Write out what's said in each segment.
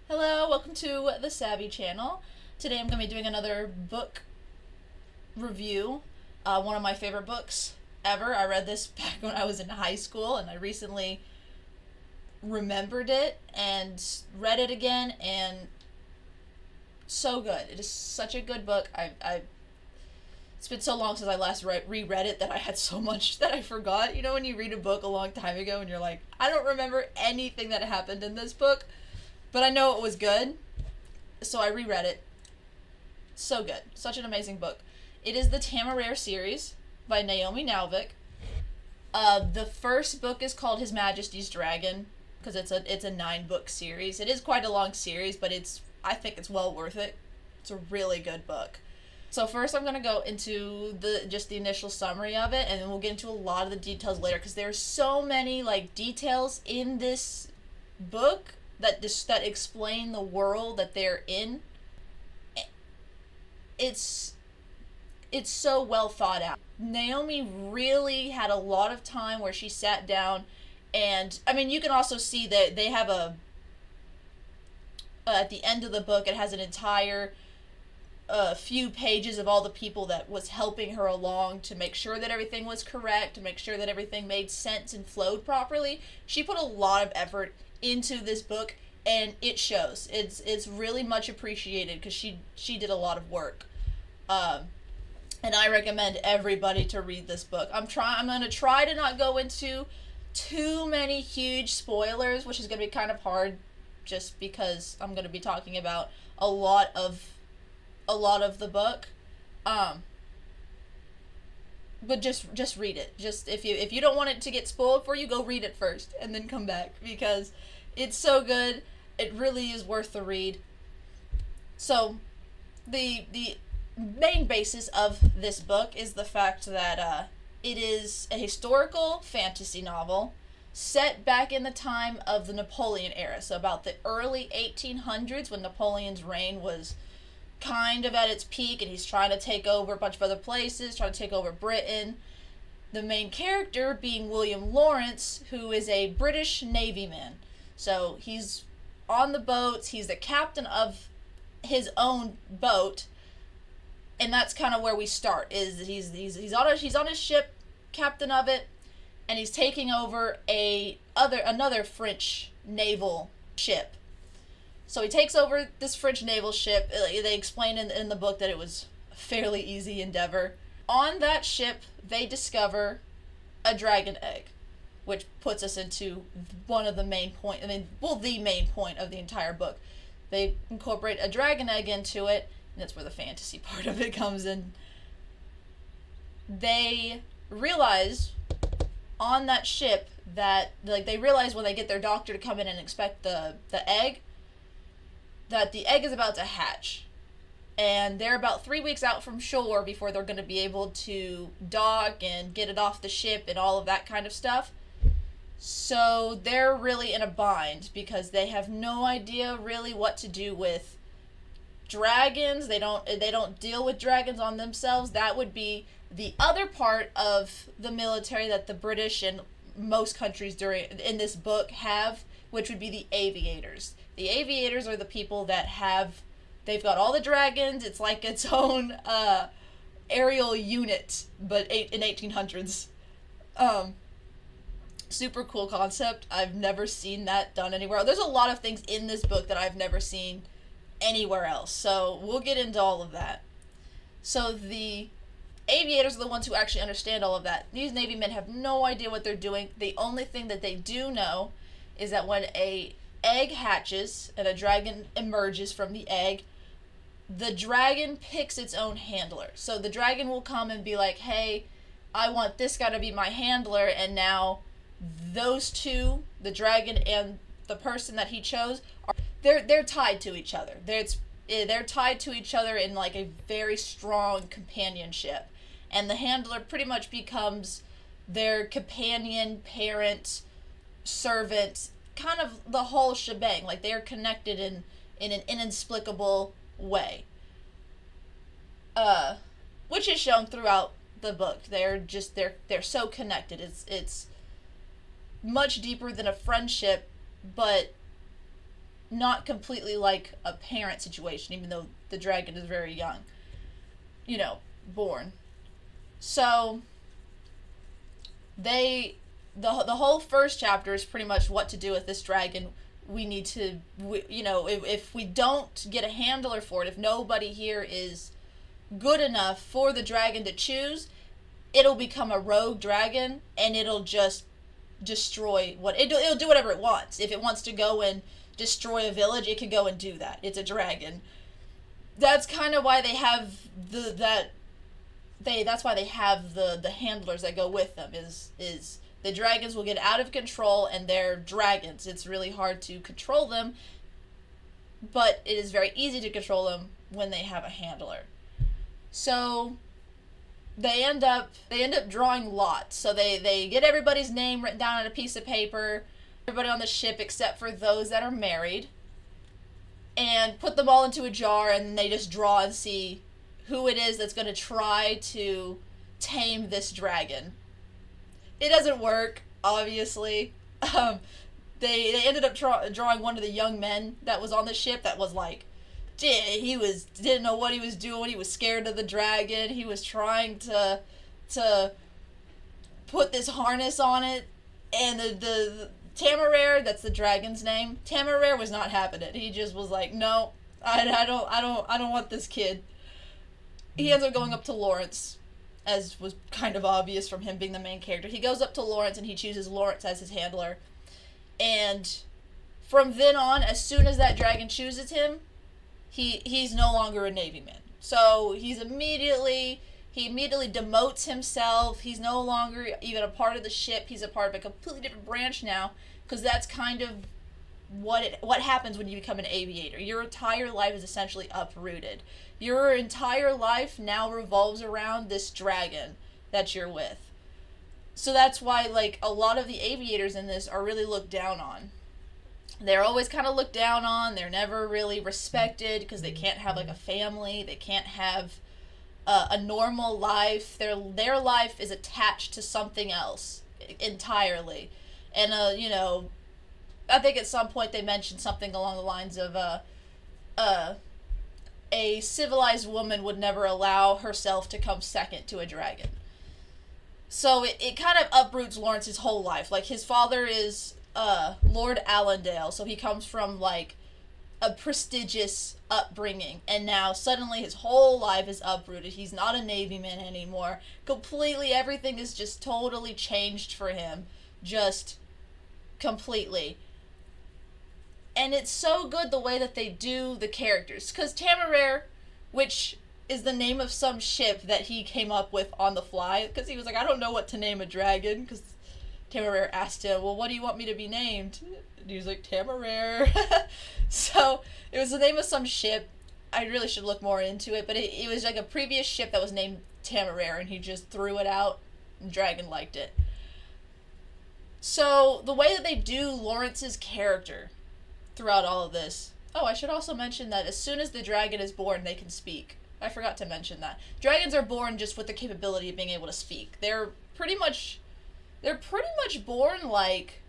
Hello, welcome to the Savvy channel. Today I'm going to be doing another book review. One of my favorite books ever. I read this back when I was in high school and I recently remembered it and read it again, and so good. It is such a good book. It's been so long since I last reread it that I had so much that I forgot. You know when you read a book a long time ago and you're like, I don't remember anything that happened in this book, but I know it was good, so I reread it. So good. Such an amazing book. It is the Temeraire series by Naomi Novik. The first book is called His Majesty's Dragon, because it's a 9-book series. It is quite a long series, but I think it's well worth it. It's a really good book. So first I'm going to go into the initial summary of it, and then we'll get into a lot of the details later, because there's so many details in this book that explain the world that they're in. It's so well thought out. Naomi really had a lot of time where she sat down, and I mean you can also see that they have at the end of the book it has an entire few pages of all the people that was helping her along to make sure that everything was correct, to make sure that everything made sense and flowed properly. She put a lot of effort into this book, and it shows. It's really much appreciated because she did a lot of work. And I recommend everybody to read this book. I'm going to try to not go into too many huge spoilers, which is going to be kind of hard just because I'm going to be talking about a lot of the book. But just read it. Just if you don't want it to get spoiled for you, go read it first and then come back, because it's so good. It really is worth the read. So the main basis of this book is the fact that it is a historical fantasy novel set back in the time of the Napoleon era, so about the early 1800s, when Napoleon's reign was kind of at its peak and he's trying to take over a bunch of other places, trying to take over Britain. The main character being William Lawrence, who is a British Navy man. So he's on the boats, he's the captain of his own boat, and that's kind of where we start. Is he's on his ship, captain of it, and he's taking over another French naval ship. So he takes over this French naval ship. They explain in the book that it was a fairly easy endeavor. On that ship, they discover a dragon egg, which puts us into one of the main point. The main point of the entire book. They incorporate a dragon egg into it, and that's where the fantasy part of it comes in. They realize on that ship that they realize when they get their doctor to come in and inspect the egg, that the egg is about to hatch, and they're about 3 weeks out from shore before they're going to be able to dock and get it off the ship and all of that kind of stuff. So they're really in a bind because they have no idea really what to do with dragons. They don't deal with dragons on themselves. That would be the other part of the military that the British and most countries in this book have, which would be the aviators. The aviators are the people that they've got all the dragons. It's like its own aerial unit, but in 1800s. Super cool concept. I've never seen that done anywhere. There's a lot of things in this book that I've never seen anywhere else. So we'll get into all of that. So the aviators are the ones who actually understand all of that. These Navy men have no idea what they're doing. The only thing that they do know is that when a egg hatches and a dragon emerges from the egg, the dragon picks its own handler. So the dragon will come and be like, hey, I want this guy to be my handler, and now those two, the dragon and the person that he chose, they're tied to each other. They're tied to each other in a very strong companionship, and the handler pretty much becomes their companion, parent, servant, kind of the whole shebang. They're connected in an inexplicable way, which is shown throughout the book. They're so connected. It's much deeper than a friendship, but not completely like a parent situation, even though the dragon is very young, born. So the whole first chapter is pretty much what to do with this dragon. We need to, if we don't get a handler for it, if nobody here is good enough for the dragon to choose, it'll become a rogue dragon, and it'll just destroy it'll do whatever it wants. If it wants to go and destroy a village, it can go and do that. It's a dragon. That's kind of why they have that's why they have the handlers that go with them, is the dragons will get out of control, and they're dragons. It's really hard to control them, but it is very easy to control them when they have a handler. So they end up drawing lots. So they get everybody's name written down on a piece of paper, everybody on the ship except for those that are married, and put them all into a jar, and they just draw and see who it is that's going to try to tame this dragon. It doesn't work, obviously. They ended up drawing one of the young men that was on the ship that was like, didn't know what he was doing. He was scared of the dragon. He was trying to put this harness on it, and the Temeraire, that's the dragon's name. Temeraire was not having it. He just was like, no, I don't want this kid. He ends up going up to Lawrence, as was kind of obvious from him being the main character. He goes up to Lawrence, and he chooses Lawrence as his handler. And from then on, as soon as that dragon chooses him, he's no longer a Navy man. So he immediately demotes himself. He's no longer even a part of the ship. He's a part of a completely different branch now, because that's kind of what happens when you become an aviator. Your entire life is essentially uprooted. Your entire life now revolves around this dragon that you're with. So that's why, like, a lot of the aviators in this are really looked down on. They're always kind of looked down on. They're never really respected because they can't have, like, a family. They can't have a normal life. Their life is attached to something else entirely. And, I think at some point they mentioned something along the lines of, a civilized woman would never allow herself to come second to a dragon. So it kind of uproots Lawrence's whole life. Like, his father is Lord Allendale, so he comes from, like, a prestigious upbringing, and now suddenly his whole life is uprooted. He's not a Navy man anymore. Completely, everything is just totally changed for him. Just completely. And it's so good the way that they do the characters. Because Temeraire, which is the name of some ship that he came up with on the fly, because he was like, I don't know what to name a dragon, because Temeraire asked him, well, what do you want me to be named? And he was like, Temeraire. So, it was the name of some ship. I really should look more into it, but it was like a previous ship that was named Temeraire, and he just threw it out, and Dragon liked it. So, the way that they do Lawrence's character throughout all of this. Oh, I should also mention that as soon as the dragon is born, they can speak. I forgot to mention that. Dragons are born just with the capability of being able to speak. They're pretty much born like,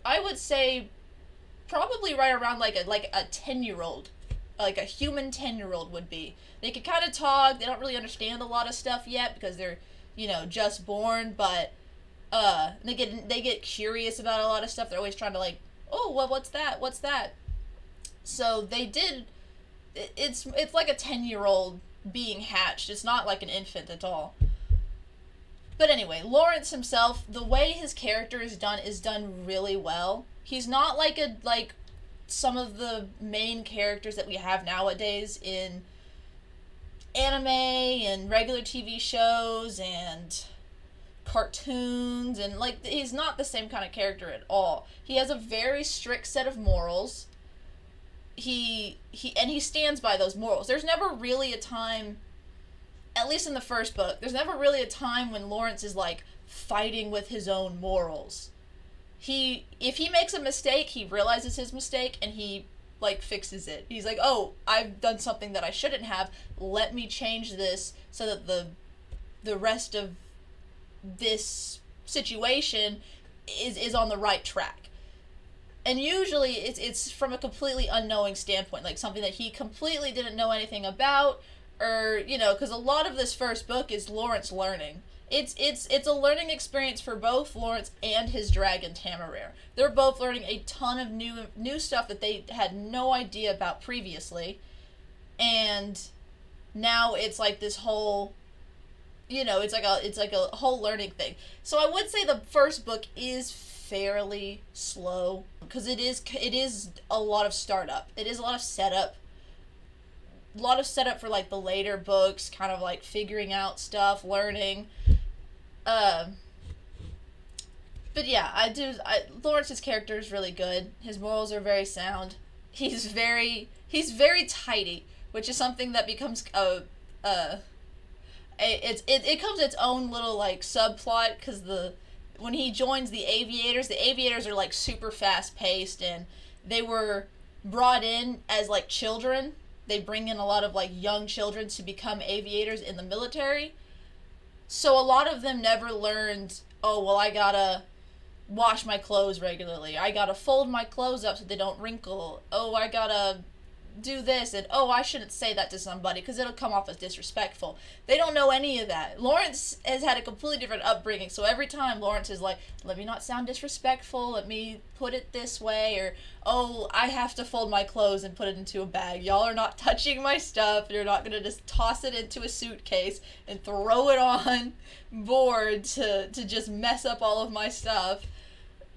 I would say, probably right around like a 10-year-old, like a human 10-year-old would be. They can kind of talk. They don't really understand a lot of stuff yet because they're, just born, but they get curious about a lot of stuff. They're always trying to, like, oh, well, what's that? So it's like a 10-year-old being hatched. It's not like an infant at all. But anyway, Lawrence himself, the way his character is done really well. He's not like some of the main characters that we have nowadays in anime and regular TV shows and cartoons, and like, he's not the same kind of character at all. He has a very strict set of morals. He stands by those morals. There's never really a time, at least in the first book, there's never really a time when Lawrence is like fighting with his own morals. If he makes a mistake, he realizes his mistake and he like fixes it. He's like, oh, I've done something that I shouldn't have. Let me change this so that the rest of this situation is on the right track. And usually it's from a completely unknowing standpoint, like something that he completely didn't know anything about, or because a lot of this first book is Lawrence learning. It's a learning experience for both Lawrence and his dragon Temeraire. They're both learning a ton of new stuff that they had no idea about previously, and now it's like this whole it's like a whole learning thing. So I would say the first book is fairly slow because it is a lot of startup. It is a lot of setup for like the later books, kind of like figuring out stuff, learning. Um, but yeah, Lawrence's character is really good. His morals are very sound. He's very tidy, which is something that becomes it comes its own little like subplot because the when he joins the aviators are like super fast paced, and they were brought in as like children. They bring in a lot of like young children to become aviators in the military. So a lot of them never learned, oh well, I gotta wash my clothes regularly. I gotta fold my clothes up so they don't wrinkle. Oh, I gotta do this, and oh, I shouldn't say that to somebody because it'll come off as disrespectful. They don't know any of that. Lawrence has had a completely different upbringing, so every time Lawrence is like, let me not sound disrespectful, let me put it this way, or oh, I have to fold my clothes and put it into a bag. Y'all are not touching my stuff. You're not gonna just toss it into a suitcase and throw it on board to just mess up all of my stuff.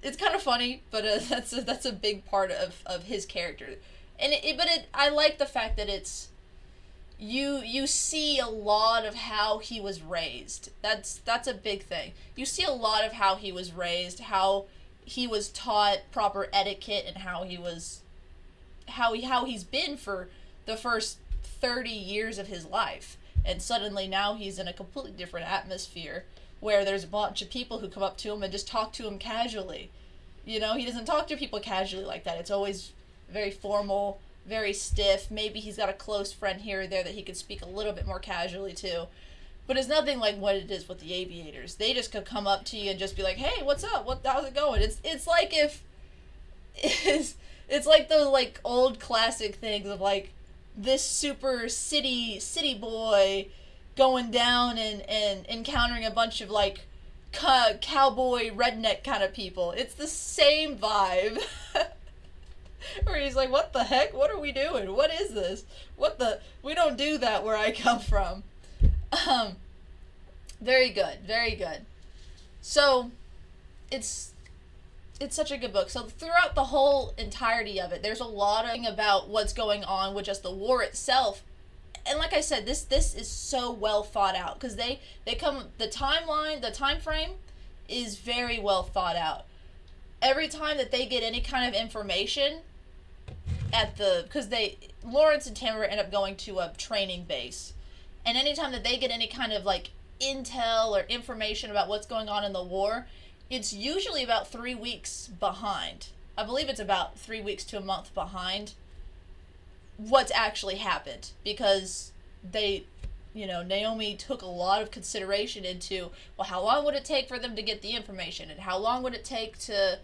It's kind of funny, but that's a big part of his character. And I like the fact that it's you see a lot of how he was raised. That's a big thing. You see a lot of how he was raised, how he was taught proper etiquette, and how he's been for the first 30 years of his life. And suddenly now he's in a completely different atmosphere where there's a bunch of people who come up to him and just talk to him casually. He doesn't talk to people casually like that. It's always very formal, very stiff. Maybe he's got a close friend here or there that he could speak a little bit more casually to. But it's nothing like what it is with the aviators. They just could come up to you and just be like, "Hey, what's up? How's it going?" It's like if it's like those like old classic things of like this super city boy going down and encountering a bunch of like cowboy redneck kind of people. It's the same vibe. Where he's like, what the heck? What are we doing? What is this? We don't do that where I come from. Very good, very good. So, it's such a good book. So throughout the whole entirety of it, there's a lot of about what's going on with just the war itself. And like I said, this is so well thought out because the time frame is very well thought out. Every time that they get any kind of information because Lawrence and Temeraire end up going to a training base, and anytime that they get any kind of like intel or information about what's going on in the war, it's usually about 3 weeks behind. I believe it's about 3 weeks to a month behind what's actually happened, because Naomi took a lot of consideration into, well, how long would it take for them to get the information, and how long would it take to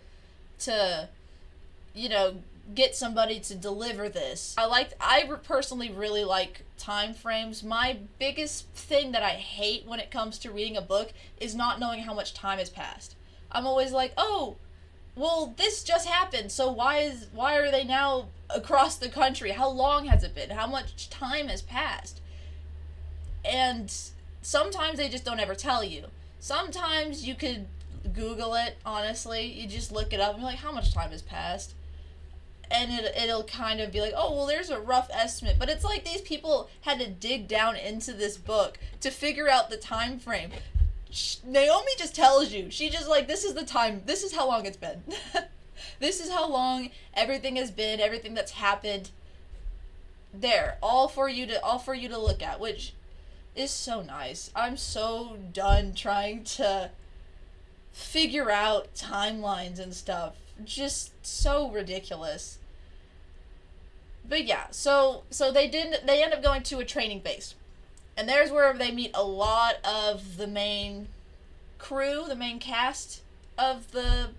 get somebody to deliver this. I personally really like time frames. My biggest thing that I hate when it comes to reading a book is not knowing how much time has passed. I'm always like, oh, well, this just happened, so why are they now across the country? How long has it been? How much time has passed? And sometimes they just don't ever tell you. Sometimes you could Google it, honestly. You just look it up and be like, how much time has passed? And it'll kind of be like, oh, well, there's a rough estimate. But it's like these people had to dig down into this book to figure out the time frame. Naomi just tells you. She just like, this is the time. This is how long it's been. This is how long everything has been, everything that's happened. There, all for you to look at, which is so nice. I'm so done trying to figure out timelines and stuff. Just so ridiculous. But yeah, so they end up going to a training base. And there's where they meet a lot of the main crew, the main cast of the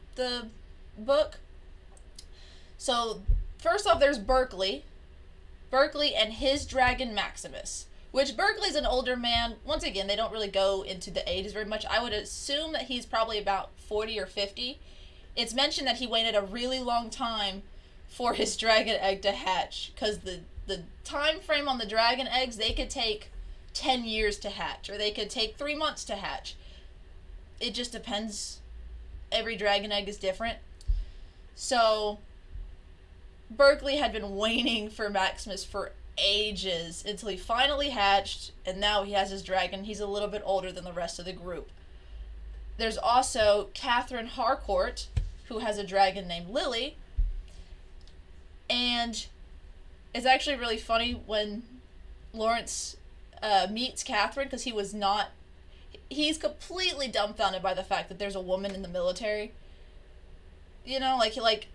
book. So first off, there's Berkeley and his dragon Maximus. Which Berkeley's an older man. Once again, they don't really go into the ages very much. I would assume that he's probably about 40 or 50. It's mentioned that he waited a really long time for his dragon egg to hatch, because the time frame on the dragon eggs, they could take 10 years to hatch, or they could take 3 months to hatch. It just depends. Every dragon egg is different. So Berkeley had been waiting for Maximus for ages until he finally hatched, and now he has his dragon. He's a little bit older than the rest of the group. There's also Catherine Harcourt, who has a dragon named Lily, and it's actually really funny when Lawrence meets Catherine, because he's completely dumbfounded by the fact that there's a woman in the military. You know, like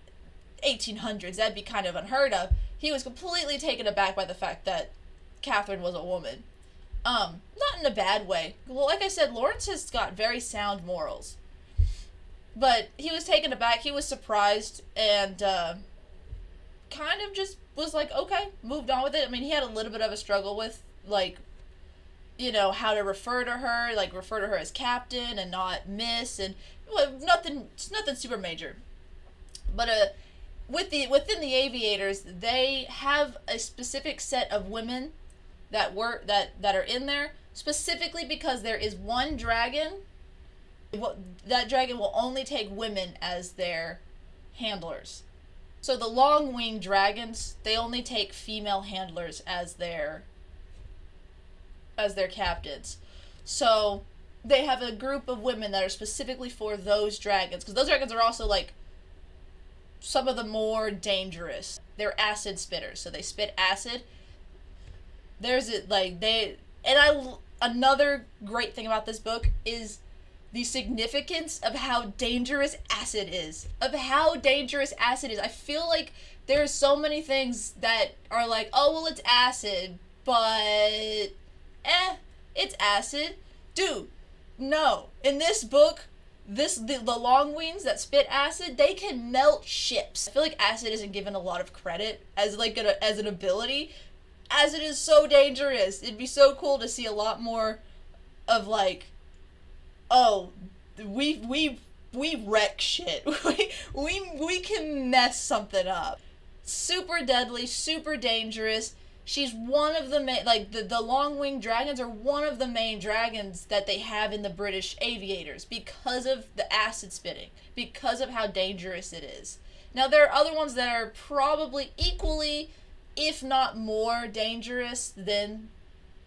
1800s, that'd be kind of unheard of. He was completely taken aback by the fact that Catherine was a woman. Not in a bad way. Well, like I said, Lawrence has got very sound morals. But he was taken aback, he was surprised, and kind of just was like, okay, moved on with it. I mean, he had a little bit of a struggle with, like, you know, how to refer to her as captain and not miss, and nothing super major. But within the aviators, they have a specific set of women that are in there specifically because there is one dragon. That dragon will only take women as their handlers. So the long-winged dragons, they only take female handlers as their captains. So they have a group of women that are specifically for those dragons, because those dragons are also, like, some of the more dangerous. They're acid spitters, so they spit acid. Another great thing about this book is the significance of how dangerous acid is. I feel like there's so many things that are like, oh, well, it's acid, but it's acid. Dude, no. In this book, the long wings that spit acid, they can melt ships. I feel like acid isn't given a lot of credit as as an ability. Acid is so dangerous. It'd be so cool to see a lot more of, like, oh, we wreck shit. we can mess something up. Super deadly, super dangerous. She's one of the main, like, the long-winged dragons are one of the main dragons that they have in the British aviators because of the acid spitting, because of how dangerous it is. Now, there are other ones that are probably equally, if not more, dangerous than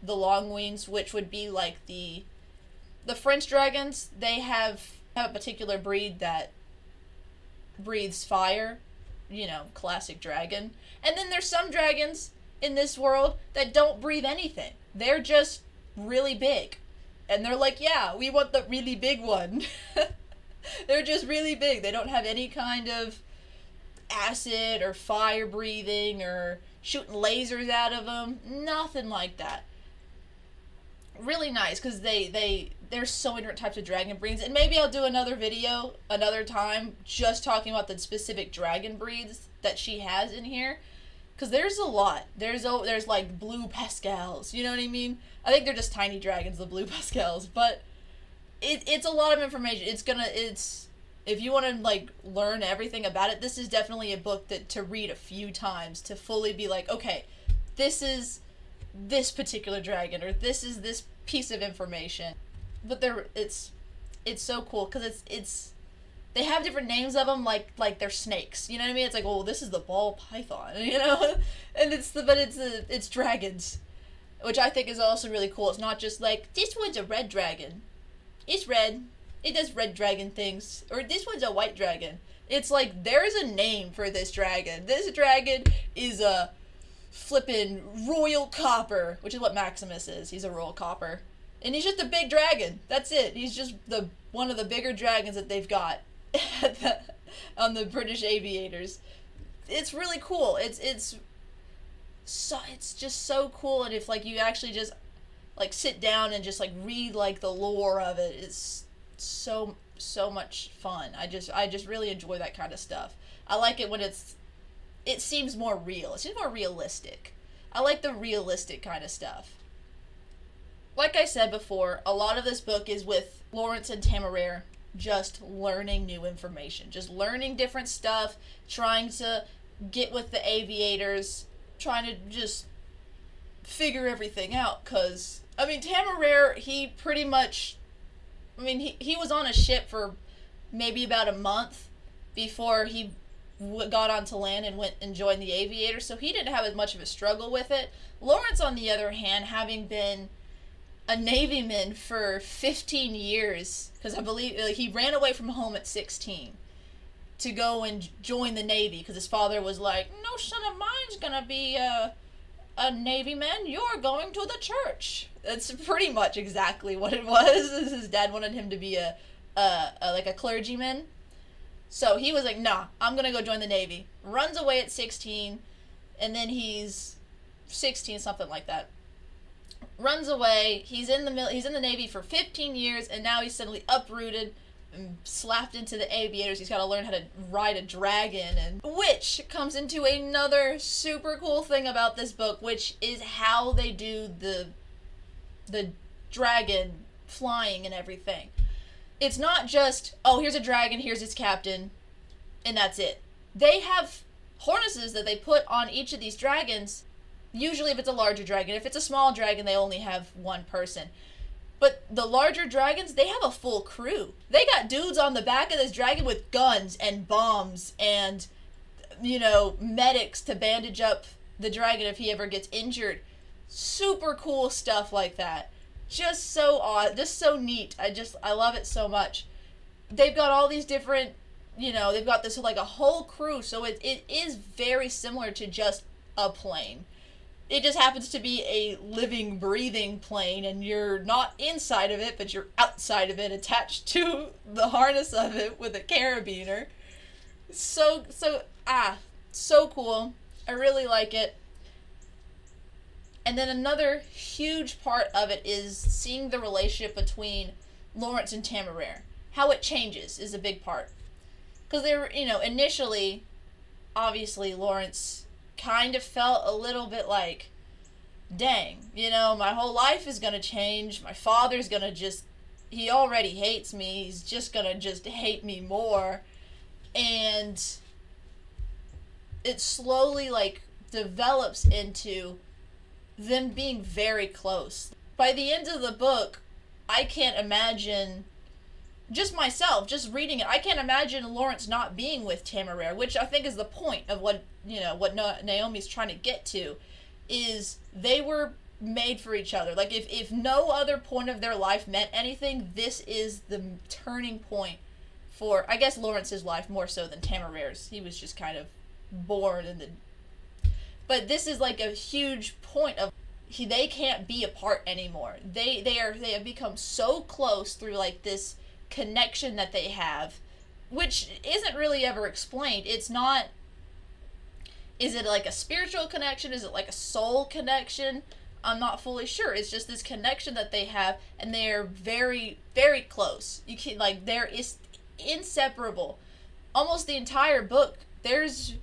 the long wings, which would be like the French dragons. They have a particular breed that breathes fire, you know, classic dragon. And then there's some dragons in this world that don't breathe anything. They're just really big. And they're like, yeah, we want the really big one. They're just really big. They don't have any kind of acid or fire breathing or shooting lasers out of them. Nothing like that. Really nice, because there's so many different types of dragon breeds. And maybe I'll do another video another time just talking about the specific dragon breeds that she has in here. Because there's a lot. There's like blue Pascals, you know what I mean? I think they're just tiny dragons, the blue Pascals, but it's a lot of information. If you want to, like, learn everything about it, this is definitely a book to read a few times to fully be like, okay, this is this particular dragon, or this is this piece of information. But it's so cool, because they have different names of them, like they're snakes. You know what I mean? It's like, oh, this is the ball python, you know? And it's dragons, which I think is also really cool. It's not just like, this one's a red dragon. It's red. It does red dragon things. Or this one's a white dragon. It's like, there's a name for this dragon. This dragon is a flippin' royal copper, which is what Maximus is. He's a royal copper. And he's just a big dragon. That's it. He's just one of the bigger dragons that they've got on the British aviators. It's really cool. It's just so cool. And if, like, you actually just, like, sit down and just, like, read, like, the lore of it, it's so much fun. I just really enjoy that kind of stuff. I like it when it's it seems more real. It seems more realistic. I like the realistic kind of stuff. Like I said before, a lot of this book is with Lawrence and Temeraire just learning new information, just learning different stuff, trying to get with the aviators, trying to just figure everything out. Because, I mean, Temeraire, he pretty much, I mean, he was on a ship for maybe about a month before he got onto land and went and joined the aviators, so he didn't have as much of a struggle with it. Lawrence, on the other hand, having been a Navyman for 15 years, because I believe he ran away from home at 16 to go and join the Navy, because his father was like, no son of mine's gonna be a Navyman, you're going to the church. That's pretty much exactly what it was. His dad wanted him to be a clergyman. So he was like, nah, I'm gonna go join the Navy. Runs away at 16, and then he's 16, something like that. Runs away. He's in the Navy for 15 years, and now he's suddenly uprooted and slapped into the aviators. He's got to learn how to ride a dragon, and which comes into another super cool thing about this book, which is how they do the dragon flying and everything. It's not just, oh, here's a dragon, here's its captain, and that's it. They have harnesses that they put on each of these dragons. Usually if it's a larger dragon. If it's a small dragon, they only have one person. But the larger dragons, they have a full crew. They got dudes on the back of this dragon with guns and bombs and, medics to bandage up the dragon if he ever gets injured. Super cool stuff like that. Just so odd, just so neat. I love it so much. They've got all these different, they've got this like a whole crew, so it is very similar to just a plane. It just happens to be a living, breathing plane, and you're not inside of it, but you're outside of it, attached to the harness of it with a carabiner. So cool. I really like it. And then another huge part of it is seeing the relationship between Lawrence and Temeraire. How it changes is a big part. Because they were, initially, obviously, Lawrence kind of felt a little bit like, dang, my whole life is going to change. My father's going to he already hates me. He's just going to hate me more. And it slowly, develops into them being very close. By the end of the book, I can't imagine, just myself, just reading it, I can't imagine Lawrence not being with Temeraire, which I think is the point of what Naomi's trying to get to, is they were made for each other. Like, if no other point of their life meant anything, this is the turning point for, I guess, Lawrence's life more so than Temeraire's. He was just kind of born in the... But this is like a huge point of they can't be apart anymore. They have become so close through this connection that they have, which isn't really ever explained. It's not, is it like a spiritual connection? Is it like a soul connection? I'm not fully sure. It's just this connection that they have, and they are very, very close. You can they're inseparable. Almost the entire book, there's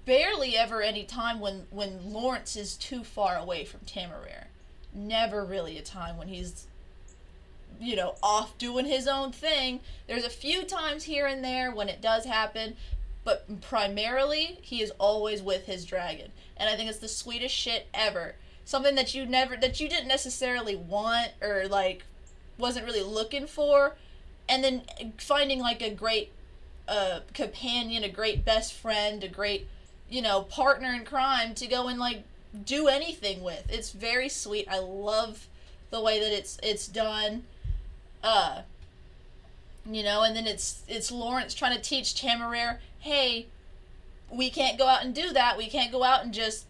barely ever any time when Lawrence is too far away from Temeraire. Never really a time when he's, off doing his own thing. There's a few times here and there when it does happen, but primarily he is always with his dragon. And I think it's the sweetest shit ever. Something that you didn't necessarily want or wasn't really looking for, and then finding a great companion, a great best friend, a great partner in crime to go and do anything with. It's very sweet. I love the way that it's done. And then it's Lawrence trying to teach Temeraire, hey, we can't go out and do that. We can't go out and just,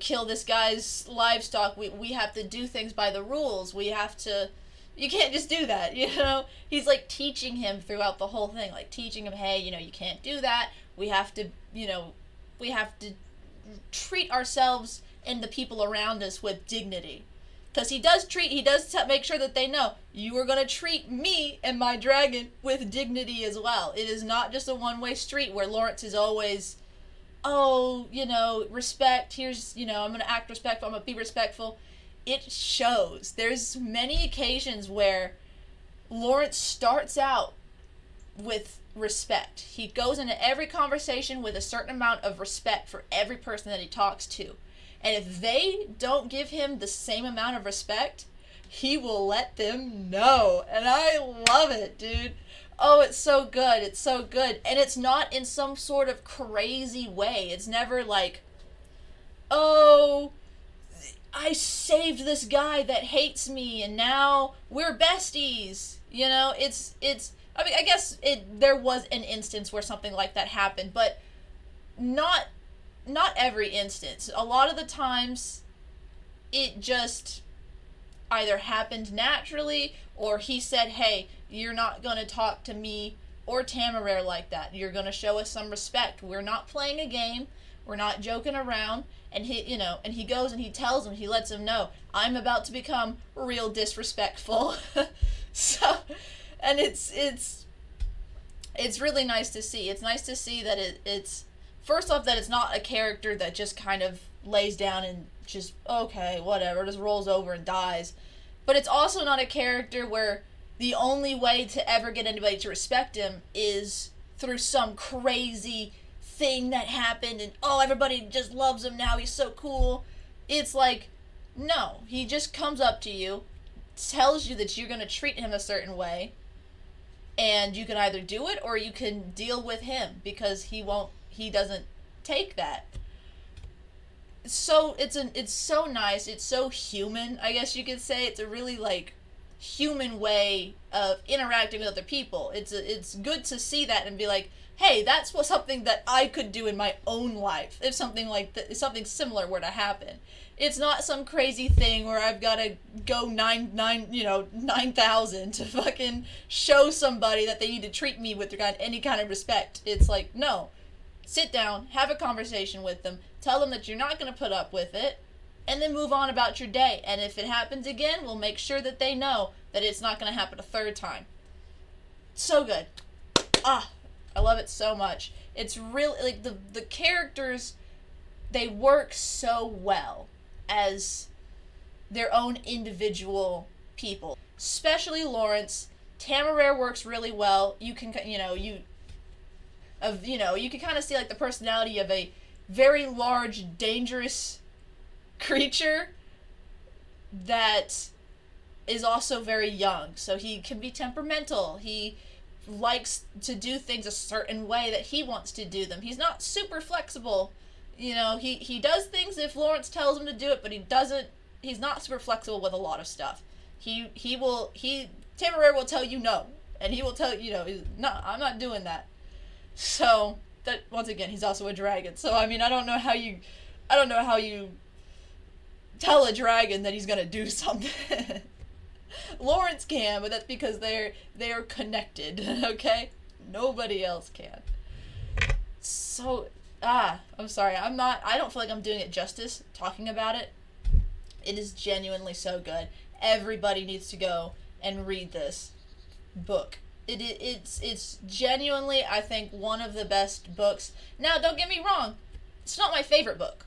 kill this guy's livestock. We have to do things by the rules. You can't just do that, He's teaching him throughout the whole thing, teaching him, hey, you can't do that. We have to, we have to treat ourselves and the people around us with dignity. Because he does make sure that they know, you are going to treat me and my dragon with dignity as well. It is not just a one-way street where Lawrence is always, oh, respect, here's, I'm going to act respectful, I'm going to be respectful. It shows. There's many occasions where Lawrence starts out with respect. He goes into every conversation with a certain amount of respect for every person that he talks to. And if they don't give him the same amount of respect, he will let them know. And I love it, dude. Oh, it's so good. It's so good. And it's not in some sort of crazy way. It's never like, oh, I saved this guy that hates me and now we're besties. I mean, I guess there was an instance where something like that happened, but not every instance. A lot of the times it just either happened naturally or he said, "Hey, you're not going to talk to me or Temeraire like that. You're going to show us some respect. We're not playing a game. We're not joking around." And he goes and he tells him, he lets him know, "I'm about to become real disrespectful." So, and it's really nice to see. It's nice to see that it's first off that it's not a character that just kind of lays down and just, okay, whatever, just rolls over and dies. But it's also not a character where the only way to ever get anybody to respect him is through some crazy thing that happened and, oh, everybody just loves him now, he's so cool. It's like, no, he just comes up to you, tells you that you're going to treat him a certain way, and you can either do it or you can deal with him because he doesn't take that. So it's so nice, it's so human, I guess you could say. It's a really like human way of interacting with other people. It's good to see that and be like, hey, that's something that I could do in my own life if something like that, if something similar were to happen. It's not some crazy thing where I've got to go 9,000 to fucking show somebody that they need to treat me with any kind of respect. It's like, no. Sit down, have a conversation with them, tell them that you're not going to put up with it, and then move on about your day. And if it happens again, we'll make sure that they know that it's not going to happen a third time. So good. I love it so much. It's really, like, the characters, they work so well as their own individual people. Especially Lawrence. Temeraire works really well. You can, you can kind of see, like, the personality of a very large, dangerous creature that is also very young. So he can be temperamental. He likes to do things a certain way that he wants to do them. He's not super flexible. He does things if Lawrence tells him to do it, but he's not super flexible with a lot of stuff. Temeraire will tell you no, and he will tell no, I'm not doing that. So that, once again, he's also a dragon. So I mean, I don't know how you tell a dragon that he's gonna do something. Lawrence can, but that's because they are connected. Okay, nobody else can. So I'm sorry. I don't feel like I'm doing it justice talking about it. It is genuinely so good. Everybody needs to go and read this book. It's genuinely, I think, one of the best books. Now, don't get me wrong. It's not my favorite book.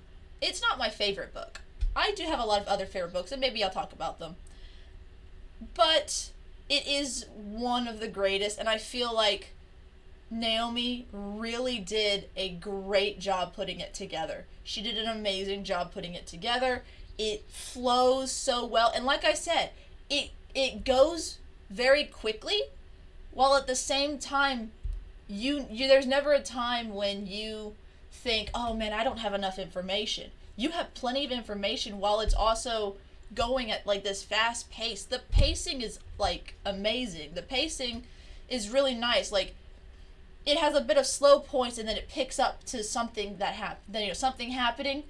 I do have a lot of other favorite books, and maybe I'll talk about them. But it is one of the greatest, and I feel like Naomi really did a great job putting it together. She did an amazing job putting it together. It flows so well, and like I said, it goes very quickly, while at the same time, there's never a time when you think, oh man, I don't have enough information. You have plenty of information while it's also going at like this fast pace. The pacing is like amazing. The pacing is really nice. Like, it has a bit of slow points and then it picks up to something something happening.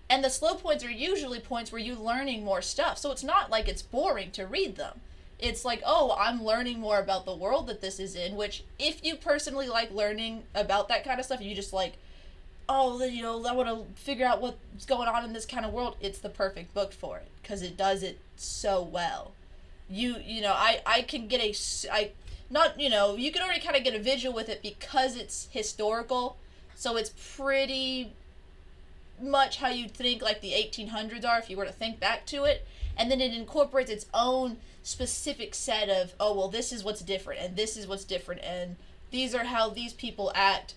And the slow points are usually points where you're learning more stuff. So it's not like it's boring to read them. It's like, oh, I'm learning more about the world that this is in, which if you personally like learning about that kind of stuff, you just like, oh, I want to figure out what's going on in this kind of world, it's the perfect book for it, because it does it so well. I can get you can already kind of get a visual with it because it's historical, So it's pretty much how you'd think like the 1800s are if you were to think back to it. And then it incorporates its own specific set of, oh, well, this is what's different, and this is what's different, and these are how these people act.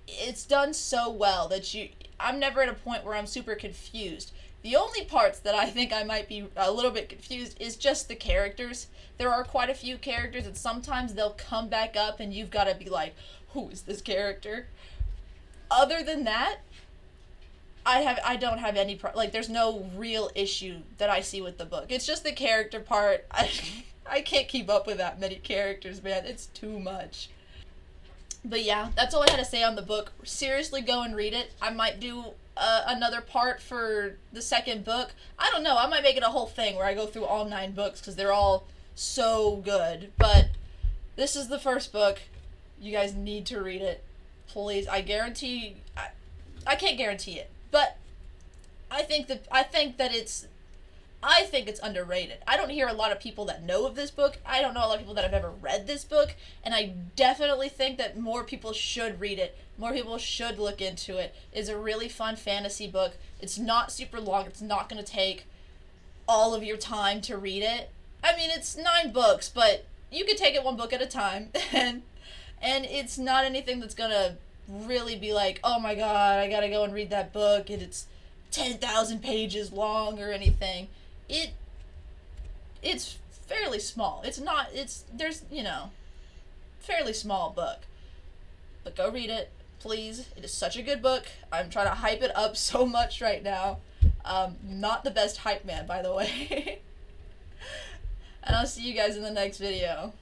It's done so well that I'm never at a point where I'm super confused. The only parts that I think I might be a little bit confused is just the characters. There are quite a few characters, and sometimes they'll come back up, and you've got to be like, who is this character? Other than that, I don't have any like there's no real issue that I see with the book. It's just the character part. I can't keep up with that many characters, man. It's too much. But yeah, that's all I had to say on the book. Seriously, go and read it. I might do another part for the second book. I don't know. I might make it a whole thing where I go through all 9 books because they're all so good. But this is the first book. You guys need to read it. Please. I guarantee... I can't guarantee it. But I think it's underrated. I don't hear a lot of people that know of this book. I don't know a lot of people that have ever read this book, and I definitely think that more people should read it. More people should look into it. It's a really fun fantasy book. It's not super long. It's not going to take all of your time to read it. I mean, it's 9 books, but you could take it one book at a time, and it's not anything that's going to really be like, oh my god, I gotta go and read that book, and it's 10,000 pages long or anything. It's fairly small. Fairly small book. But go read it, please. It is such a good book. I'm trying to hype it up so much right now. Not the best hype man, by the way. And I'll see you guys in the next video.